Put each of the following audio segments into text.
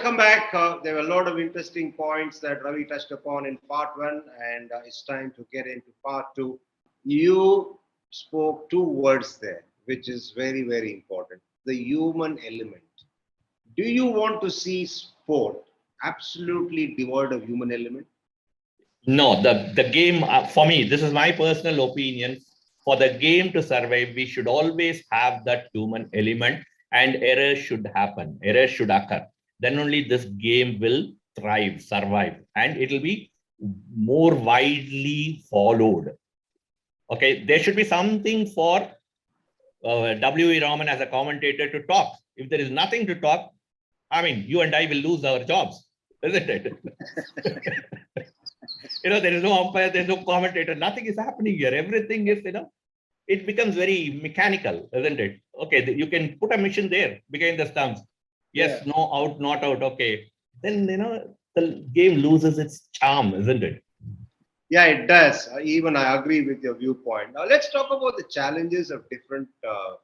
Welcome back. There were a lot of interesting points that Ravi touched upon in part one, and it's time to get into part two. You spoke two words there, which is very, very important, the human element. Do you want to see sport absolutely devoid of human element? No, the game, for me, this is my personal opinion. For the game to survive, we should always have that human element, and errors should happen, errors should occur. Then only this game will thrive, survive, and it will be more widely followed. Okay, there should be something for W.E. Raman as a commentator to talk. If there is nothing to talk, I mean, you and I will lose our jobs, isn't it? There is no umpire, there's no commentator, nothing is happening here. Everything is, it becomes very mechanical, isn't it? Okay, you can put a machine there behind the stumps. Yes, Yeah. no, out, not out. Okay. Then, the game loses its charm, isn't it? Yeah, it does. Even I agree with your viewpoint. Now, let's talk about the challenges of different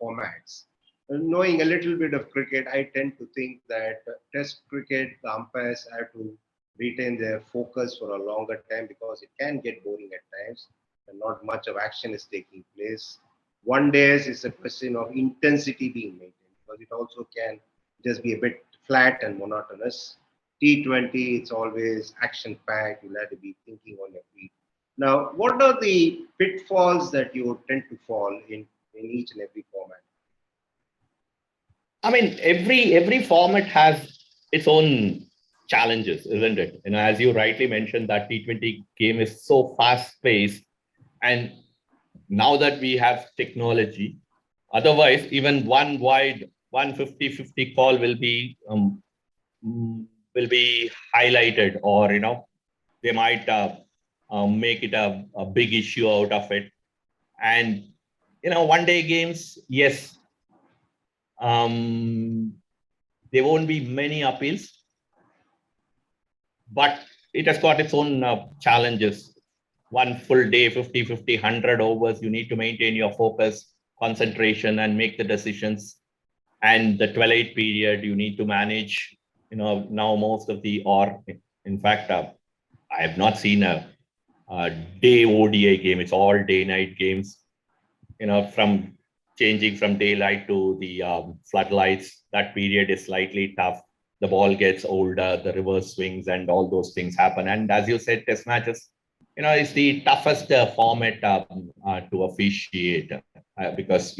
formats. Knowing a little bit of cricket, I tend to think that Test cricket, the umpires have to retain their focus for a longer time because it can get boring at times and not much of action is taking place. One days is a question of intensity being maintained because it also can just be a bit flat and monotonous. T20, it's always action packed. You'll have to be thinking on your feet. Now, what are the pitfalls that you tend to fall in each and every format? I mean, every format has its own challenges, isn't it? As you rightly mentioned, that T20 game is so fast paced, and now that we have technology, otherwise, even one wide 150-50 call will be highlighted, or they might make it a big issue out of it. And one day games, yes, there won't be many appeals, but it has got its own challenges. One full day, 50-50, 100 overs, you need to maintain your focus, concentration, and make the decisions. And the 12-8 period, you need to manage, now most of the, or in fact, I have not seen a day ODI game. It's all day-night games, from changing from daylight to the floodlights. That period is slightly tough. The ball gets older, the reverse swings, and all those things happen. And as you said, test matches, it's the toughest format to officiate because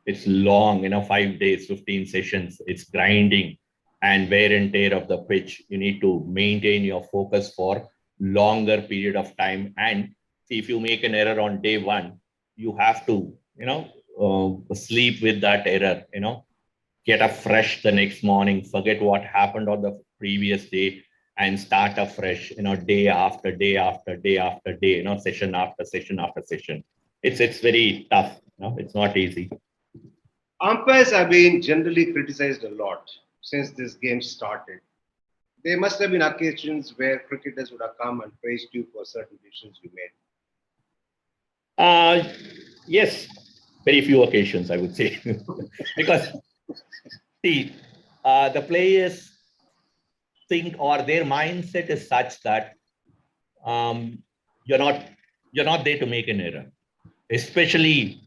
it's long. 5 days, 15 sessions. It's grinding and wear and tear of the pitch. You need to maintain your focus for longer period of time. And see, if you make an error on day one, you have to sleep with that error. Get up fresh the next morning, forget what happened on the previous day, and start afresh, day after day after day after day, session after session after session. It's very tough. It's not easy. Umpires have been generally criticized a lot since this game started. There must have been occasions where cricketers would have come and praised you for certain decisions you made. Uh, yes, very few occasions, I would say, because see, the players think, or their mindset is such that um, you're not you're not there to make an error, especially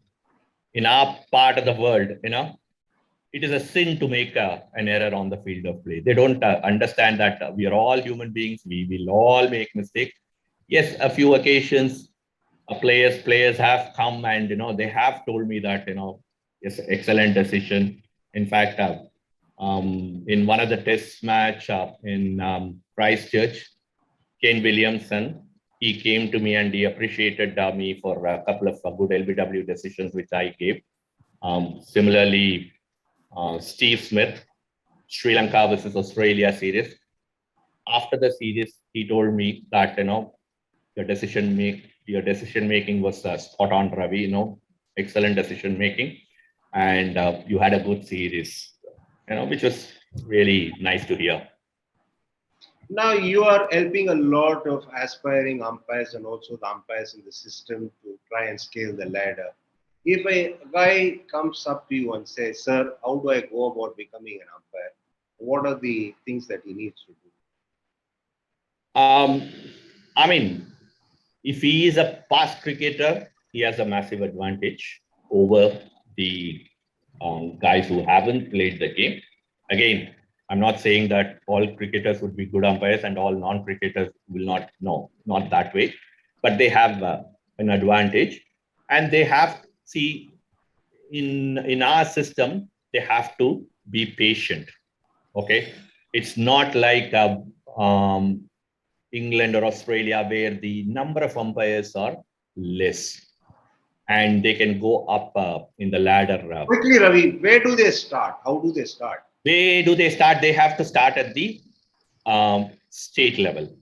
in our part of the world. It is a sin to make an error on the field of play. They don't understand that we are all human beings. We will all make mistakes. Yes, a few occasions, players have come and they have told me that yes, excellent decision. In fact, in one of the test match in Christchurch, Kane Williamson, he came to me and he appreciated me for a couple of good LBW decisions which I gave. Similarly, Steve Smith, Sri Lanka versus Australia series. After the series, he told me that your decision making was spot on, Ravi. Excellent decision making, and you had a good series. Which was really nice to hear. Now you are helping a lot of aspiring umpires and also the umpires in the system to try and scale the ladder. If a guy comes up to you and says, "Sir, how do I go about becoming an umpire?" What are the things that he needs to do? I mean, if he is a past cricketer, he has a massive advantage over the guys who haven't played the game. Again, I'm not saying that all cricketers would be good umpires and all non-cricketers will not. No, not that way. But they have an advantage, and they have see in our system they have to be patient. Okay, it's not like England or Australia where the number of umpires are less and they can go up in the ladder. Quickly, Ravi, where do they start? How do they start? They start? They have to start at the state level.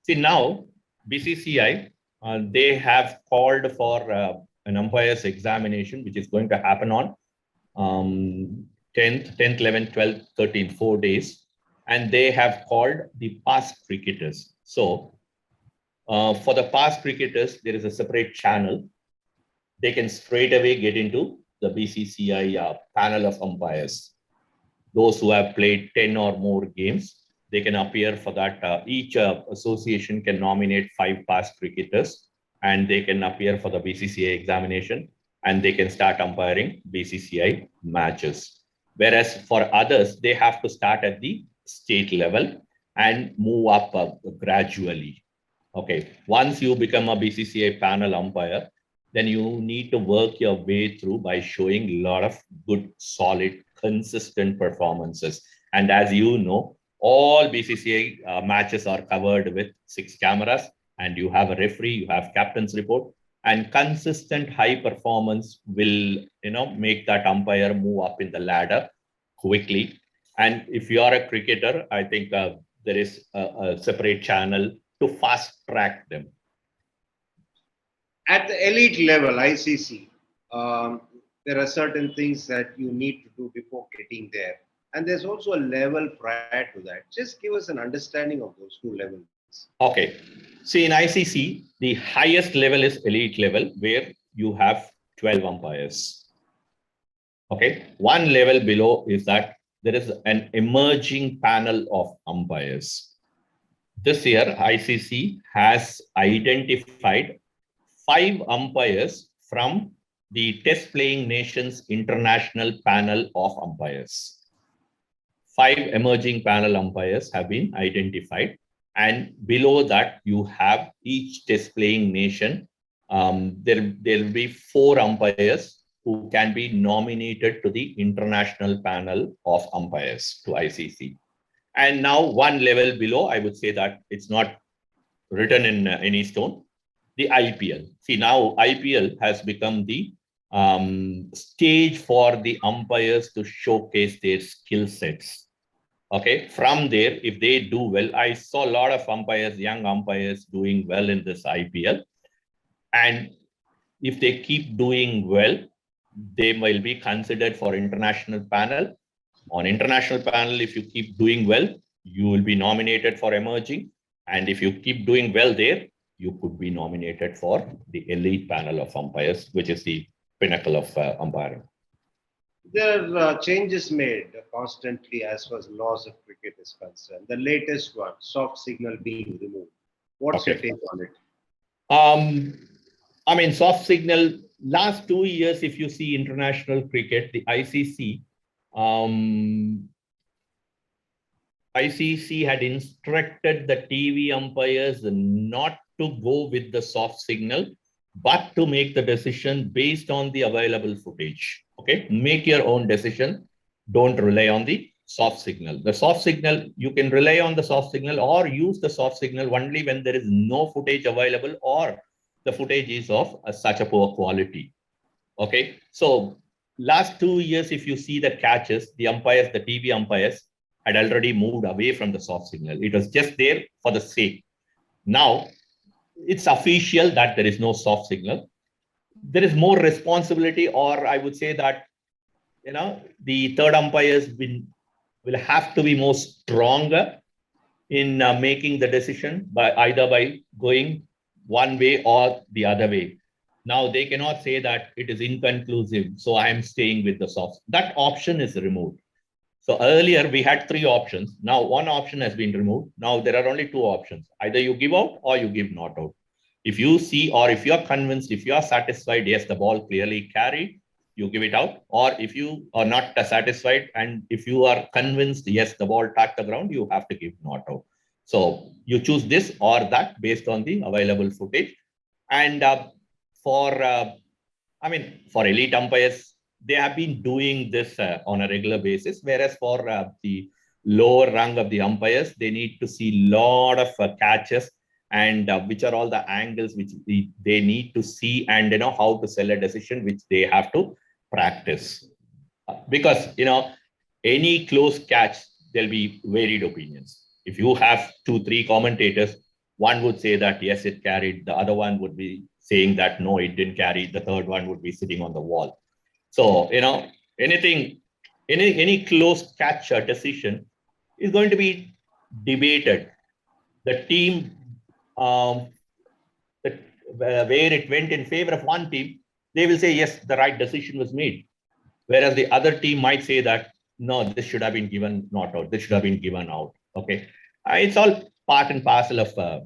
See now, BCCI they have called for an umpires examination, which is going to happen on 10th, 11th, 12th, 13th, 4 days, and they have called the past cricketers. So for the past cricketers, there is a separate channel. They can straight away get into the BCCI panel of umpires. Those who have played 10 or more games, they can appear for that. Each association can nominate 5 past cricketers and they can appear for the BCCI examination and they can start umpiring BCCI matches. Whereas for others, they have to start at the state level and move up gradually. Okay, once you become a BCCI panel umpire, then you need to work your way through by showing a lot of good, solid, consistent performances. And as you know, all BCCI matches are covered with 6 cameras, and you have a referee, you have captain's report, and consistent high performance will, make that umpire move up in the ladder quickly. And if you are a cricketer, I think there is a separate channel to fast track them. At the elite level, ICC, there are certain things that you need to do before getting there. And there's also a level prior to that. Just give us an understanding of those 2 levels. Okay. See, in ICC, the highest level is elite level, where you have 12 umpires. Okay. One level below is that there is an emerging panel of umpires. This year, ICC has identified 5 umpires from the test playing nations international panel of umpires. 5 emerging panel umpires have been identified, and below that you have each test playing nation. There will be 4 umpires who can be nominated to the international panel of umpires to ICC. And now one level below, I would say that it's not written in any stone, the IPL. See, now IPL has become the stage for the umpires to showcase their skill sets. Okay, from there, if they do well, I saw a lot of umpires, young umpires doing well in this IPL. And if they keep doing well, they will be considered for international panel. On international panel, if you keep doing well, you will be nominated for emerging. And if you keep doing well there, you could be nominated for the elite panel of umpires, which is the pinnacle of umpiring. There are changes made constantly as far as laws of cricket is concerned. The latest one, soft signal being removed. What's your take on it? Soft signal, last 2 years, if you see international cricket, the ICC had instructed the TV umpires not to go with the soft signal, but to make the decision based on the available footage. Okay, make your own decision. Don't rely on the soft signal. The soft signal, you can rely on the soft signal or use the soft signal only when there is no footage available or the footage is of such a poor quality. Okay, so last 2 years, if you see the catches, the umpires, the TV umpires had already moved away from the soft signal. It was just there for the sake. Now, it's official that there is no soft signal. There is more responsibility, or I would say that, the third umpires will have to be more stronger in making the decision either by going one way or the other way. Now they cannot say that it is inconclusive, so I am staying with the soft. That option is removed. So earlier we had three options. Now one option has been removed. Now there are only two options. Either you give out or you give not out. If you see, or if you're convinced, if you are satisfied, yes, the ball clearly carried, you give it out. Or if you are not satisfied, and if you are convinced, yes, the ball touched the ground, you have to give not out. So you choose this or that based on the available footage. And for elite umpires, they have been doing this on a regular basis. Whereas for the lower rung of the umpires, they need to see a lot of catches and which are all the angles which they need to see, and how to sell a decision, which they have to practice. Because any close catch, there'll be varied opinions. If you have 2-3 commentators, one would say that yes, it carried, the other one would be saying that no, it didn't carry, the third one would be sitting on the wall. So anything, any close catch decision is going to be debated. The team that where it went in favor of one team, they will say yes, the right decision was made, whereas the other team might say that no, this should have been given not out, this should have been given out. Okay, it's all part and parcel of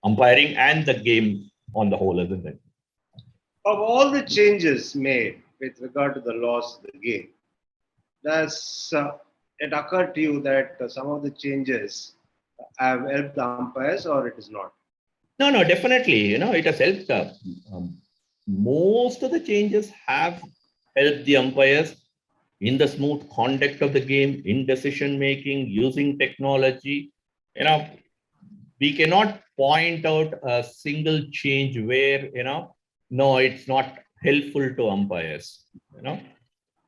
umpiring and the game on the whole, isn't it? Of all the changes made with regard to the laws of the game, does it occur to you that some of the changes have helped the umpires, or it is not? No, definitely. It has helped. Most of the changes have helped the umpires in the smooth conduct of the game, in decision making, using technology. We cannot point out a single change where, no, it's not helpful to umpires.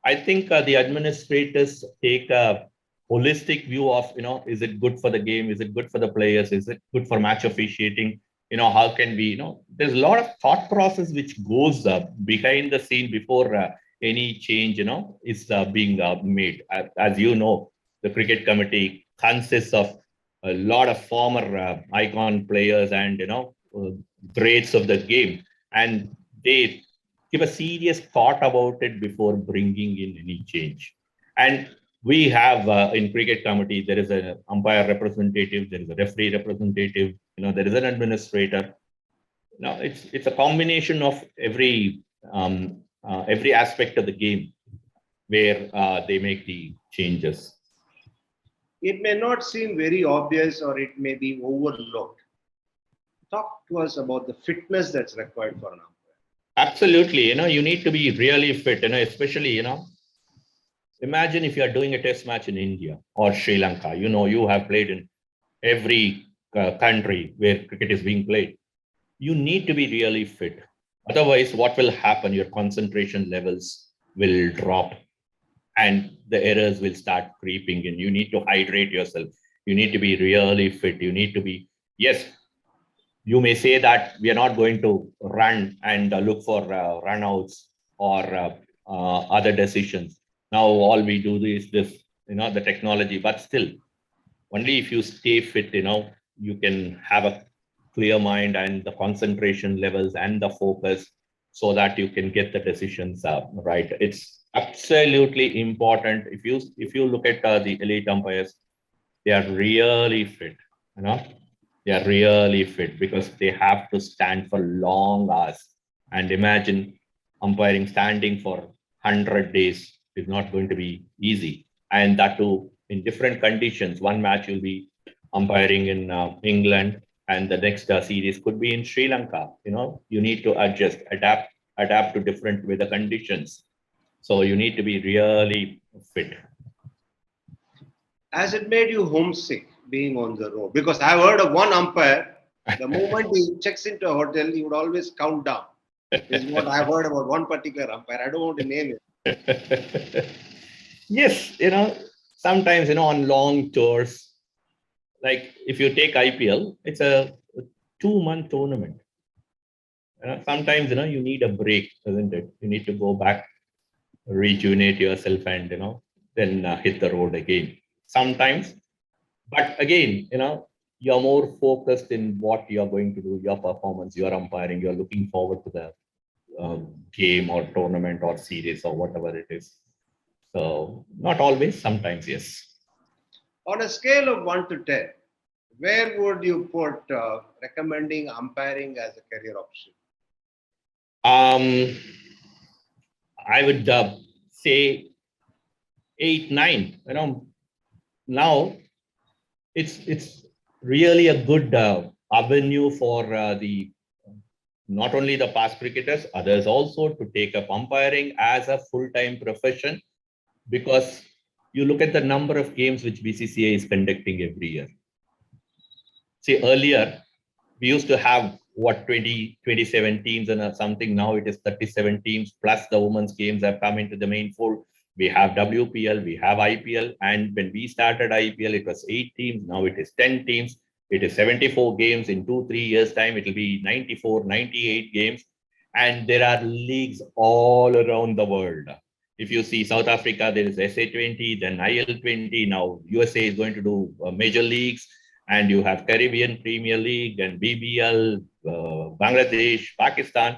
I think the administrators take a holistic view of, is it good for the game? Is it good for the players? Is it good for match officiating? How can we, there's a lot of thought process which goes behind the scene before any change, is being made. As you know, the cricket committee consists of a lot of former icon players and, greats of the game. And they give a serious thought about it before bringing in any change. And we have in cricket committee, there is an umpire representative, there is a referee representative, there is an administrator. It's a combination of every aspect of the game where they make the changes. It may not seem very obvious, or it may be overlooked. Talk to us about the fitness that's required for an umpire. Absolutely. You need to be really fit, especially, imagine if you are doing a test match in India or Sri Lanka, you have played in every country where cricket is being played. You need to be really fit. Otherwise, what will happen? Your concentration levels will drop and the errors will start creeping in. You need to hydrate yourself. You need to be really fit. You need to be, yes, you may say that we are not going to run and look for runouts or other decisions. Now, all we do is this, the technology, but still, only if you stay fit, you can have a clear mind and the concentration levels and the focus so that you can get the decisions right. It's absolutely important. If you look at the elite umpires, they are really fit, they are really fit because they have to stand for long hours. And imagine umpiring standing for 100 days is not going to be easy. And that too in different conditions. One match you'll be umpiring in England, and the next series could be in Sri Lanka. You need to adjust, adapt to different weather conditions. So you need to be really fit. Has it made you homesick being on the road? Because I've heard of one umpire, the moment he checks into a hotel, he would always count down. This is what I've heard about one particular umpire. I don't want to name it. Yes, sometimes, on long tours, like if you take IPL, it's a 2-month tournament. Sometimes, you need a break, isn't it? You need to go back, rejuvenate yourself, and, then hit the road again. Sometimes, but again, you're more focused in what you're going to do, your performance, your umpiring, you're looking forward to the game or tournament or series or whatever it is. So not always, sometimes, yes. On a scale of 1 to 10, where would you put recommending umpiring as a career option? Um, I would say 8, 9. Now it's really a good avenue for the not only the past cricketers, others also to take up umpiring as a full-time profession, because you look at the number of games which BCCI is conducting every year. See, earlier we used to have what 27 teams and something. Now it is 37 teams plus the women's games have come into the main fold. We have WPL, we have IPL, and when we started IPL it was 8 teams. Now it is 10 teams. It is 74 games. In 2-3 years time it will be 94, 98 games, and there are leagues all around the world. If you see South Africa, there is SA20, then IL20. Now USA is going to do major leagues, and you have Caribbean Premier League and BBL, Bangladesh, Pakistan.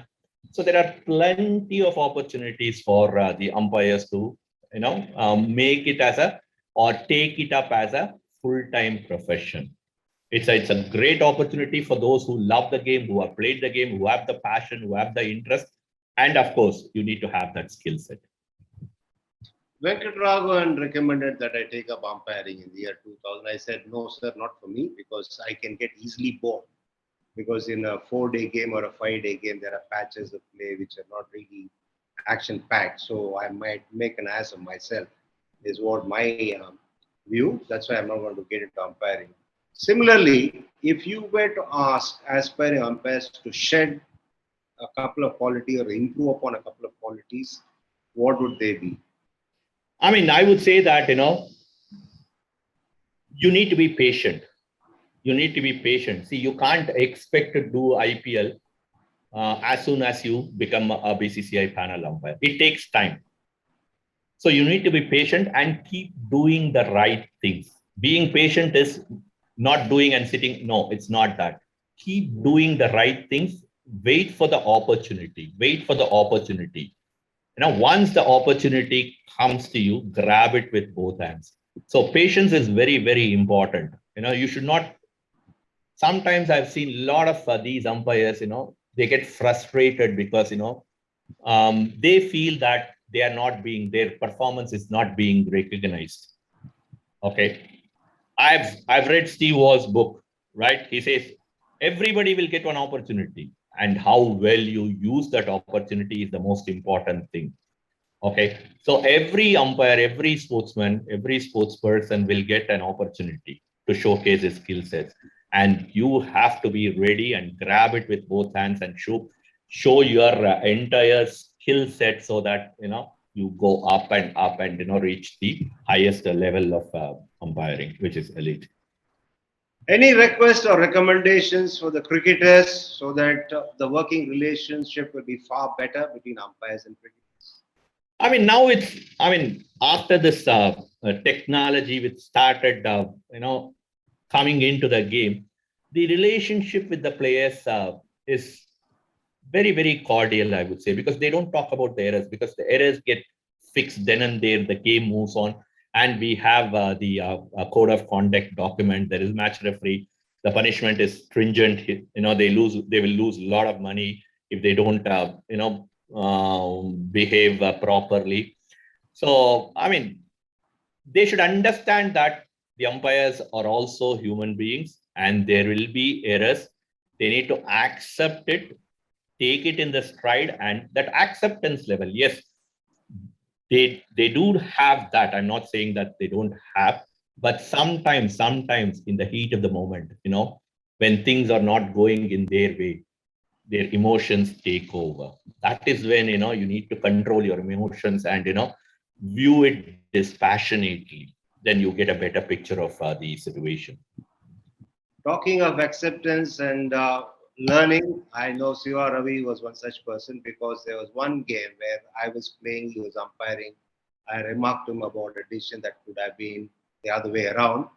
So there are plenty of opportunities for the umpires to, make it as a or take it up as a full-time profession. It's a great opportunity for those who love the game, who have played the game, who have the passion, who have the interest, and of course, you need to have that skill set. Venkatraghavan recommended that I take up umpiring in the year 2000. I said, no, sir, not for me, because I can get easily bored. Because in a 4-day game or a 5-day game, there are patches of play which are not really action packed. So I might make an ass of myself, is what my view. That's why I'm not going to get into umpiring. Similarly, if you were to ask aspiring umpires to shed a couple of quality or improve upon a couple of qualities, what would they be? I mean, I would say that, you need to be patient. You need to be patient. See, you can't expect to do IPL as soon as you become a BCCI panel umpire. It takes time. So you need to be patient and keep doing the right things. Being patient is not doing and sitting. No, it's not that. Keep doing the right things. Wait for the opportunity. Wait for the opportunity. Once the opportunity comes to you, grab it with both hands. So patience is very, very important. You should not. Sometimes I've seen a lot of these umpires. They get frustrated because they feel that they are not being their performance is not being recognized. Okay, I've read Steve Waugh's book, right? He says everybody will get one opportunity, and how well you use that opportunity is the most important thing. Okay, so every umpire, every sportsman, every sportsperson will get an opportunity to showcase his skill sets, and you have to be ready and grab it with both hands and show your entire skill set, so that you go up and reach the highest level of umpiring, which is elite. Any requests or recommendations for the cricketers so that the working relationship will be far better between umpires and cricketers? I mean, now after this technology which started, coming into the game, the relationship with the players is very, very cordial, I would say, because they don't talk about the errors, because the errors get fixed then and there, the game moves on. And we have the code of conduct document. There is match referee. The punishment is stringent. They will lose a lot of money if they don't, behave properly. So, I mean, they should understand that the umpires are also human beings and there will be errors. They need to accept it, take it in the stride, and that acceptance level, yes, they do have that. I'm not saying that they don't have, but sometimes in the heat of the moment, when things are not going in their way, their emotions take over. That is when you need to control your emotions and view it dispassionately. Then you get a better picture of the situation. Talking of acceptance and learning, I know Siva Ravi was one such person because there was one game where I was playing, he was umpiring. I remarked to him about a decision that could have been the other way around.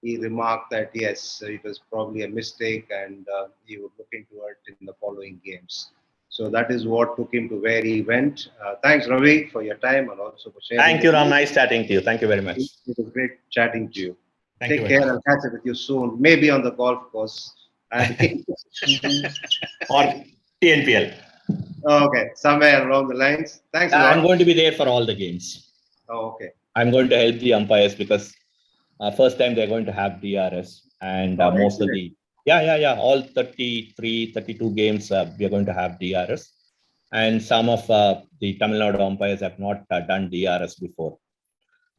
He remarked that yes, it was probably a mistake and he would look into it in the following games. So that is what took him to where he went. Thanks, Ravi, for your time and also for sharing Thank your you, Ram. views. Nice chatting to you. Thank you very much. It was great chatting to you. Thank you Take very care. much. I'll catch up with you soon. Maybe on the golf course. Or TNPL. Okay, somewhere along the lines. Thanks a I'm lot. going to be there for all the games. Oh, okay. I'm going to help the umpires because first time they're going to have DRS and Oh, most of excellent. the, all 33, 32 games we are going to have DRS. And some of the Tamil Nadu umpires have not done DRS before.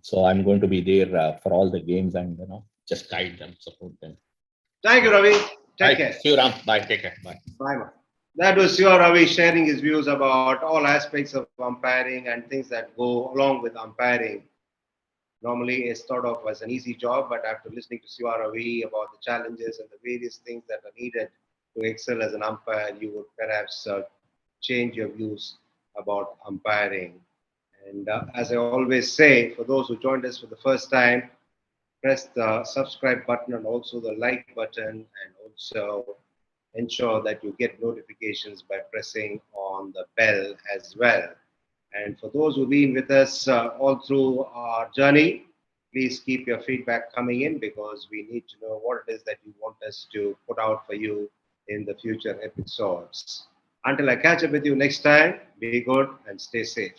So I'm going to be there for all the games and, just guide them, support them. Thank you, Ravi. Take Right. care. See you, Ram. Bye. Take care. Bye. Bye, man. That was Sure Ravi sharing his views about all aspects of umpiring and things that go along with umpiring. Normally, it's thought of as an easy job, but after listening to Siva Ravi about the challenges and the various things that are needed to excel as an umpire, you would perhaps change your views about umpiring. And as I always say, for those who joined us for the first time, press the subscribe button and also the like button, and also ensure that you get notifications by pressing on the bell as well. And for those who've been with us all through our journey, please keep your feedback coming in because we need to know what it is that you want us to put out for you in the future episodes. Until I catch up with you next time, be good and stay safe.